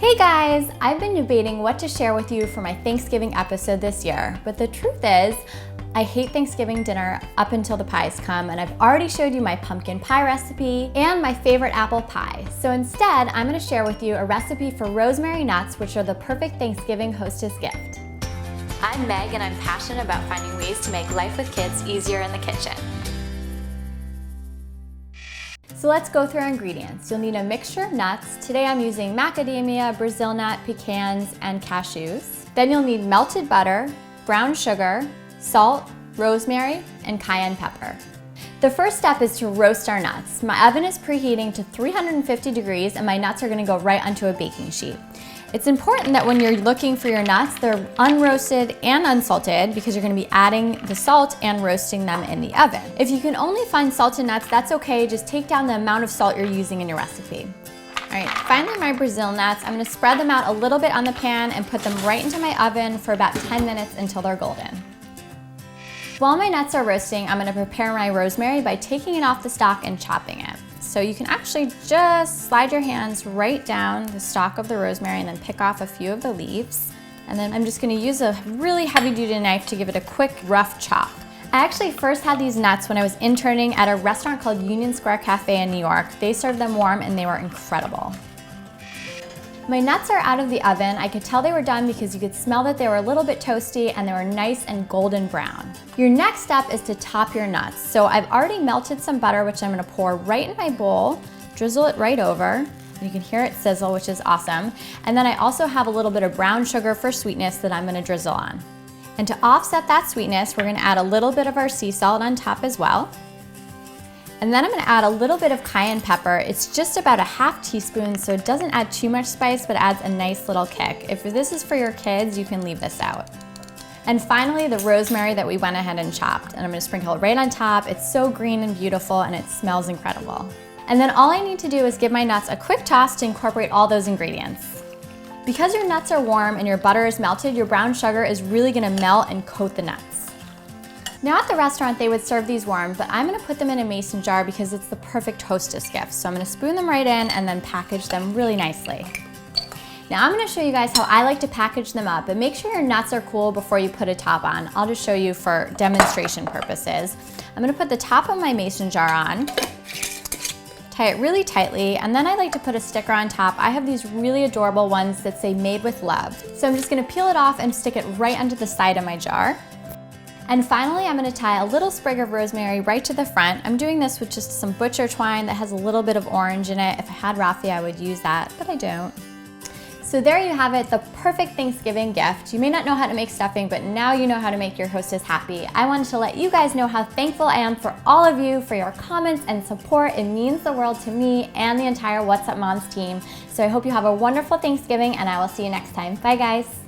Hey guys, I've been debating what to share with you for my Thanksgiving episode this year, but the truth is, I hate Thanksgiving dinner up until the pies come, and I've already showed you my pumpkin pie recipe and my favorite apple pie. So instead, I'm gonna share with you a recipe for rosemary nuts, which are the perfect Thanksgiving hostess gift. I'm Meg, and I'm passionate about finding ways to make life with kids easier in the kitchen. So let's go through our ingredients. You'll need a mixture of nuts. Today I'm using macadamia, Brazil nut, pecans, and cashews. Then you'll need melted butter, brown sugar, salt, rosemary, and cayenne pepper. The first step is to roast our nuts. My oven is preheating to 350 degrees and my nuts are gonna go right onto a baking sheet. It's important that when you're looking for your nuts, they're unroasted and unsalted because you're gonna be adding the salt and roasting them in the oven. If you can only find salted nuts, that's okay. Just take down the amount of salt you're using in your recipe. All right, finally my Brazil nuts. I'm gonna spread them out a little bit on the pan and put them right into my oven for about 10 minutes until they're golden. While my nuts are roasting, I'm gonna prepare my rosemary by taking it off the stalk and chopping it. So you can actually just slide your hands right down the stalk of the rosemary and then pick off a few of the leaves. And then I'm just gonna use a really heavy-duty knife to give it a quick, rough chop. I actually first had these nuts when I was interning at a restaurant called Union Square Cafe in New York. They served them warm and they were incredible. My nuts are out of the oven. I could tell they were done because you could smell that they were a little bit toasty and they were nice and golden brown. Your next step is to top your nuts. So I've already melted some butter, which I'm gonna pour right in my bowl, drizzle it right over. You can hear it sizzle, which is awesome. And then I also have a little bit of brown sugar for sweetness that I'm gonna drizzle on. And to offset that sweetness, we're gonna add a little bit of our sea salt on top as well. And then I'm gonna add a little bit of cayenne pepper. It's just about a half teaspoon, so it doesn't add too much spice, but adds a nice little kick. If this is for your kids, you can leave this out. And finally, the rosemary that we went ahead and chopped. And I'm gonna sprinkle it right on top. It's so green and beautiful, and it smells incredible. And then all I need to do is give my nuts a quick toss to incorporate all those ingredients. Because your nuts are warm and your butter is melted, your brown sugar is really gonna melt and coat the nuts. Now at the restaurant, they would serve these warm, but I'm gonna put them in a mason jar because it's the perfect hostess gift. So I'm gonna spoon them right in and then package them really nicely. Now I'm gonna show you guys how I like to package them up, but make sure your nuts are cool before you put a top on. I'll just show you for demonstration purposes. I'm gonna put the top of my mason jar on, tie it really tightly, and then I like to put a sticker on top. I have these really adorable ones that say made with love. So I'm just gonna peel it off and stick it right onto the side of my jar. And finally, I'm gonna tie a little sprig of rosemary right to the front. I'm doing this with just some butcher twine that has a little bit of orange in it. If I had raffia, I would use that, but I don't. So there you have it, the perfect Thanksgiving gift. You may not know how to make stuffing, but now you know how to make your hostess happy. I wanted to let you guys know how thankful I am for all of you, for your comments and support. It means the world to me and the entire What's Up Moms team. So I hope you have a wonderful Thanksgiving, and I will see you next time. Bye guys.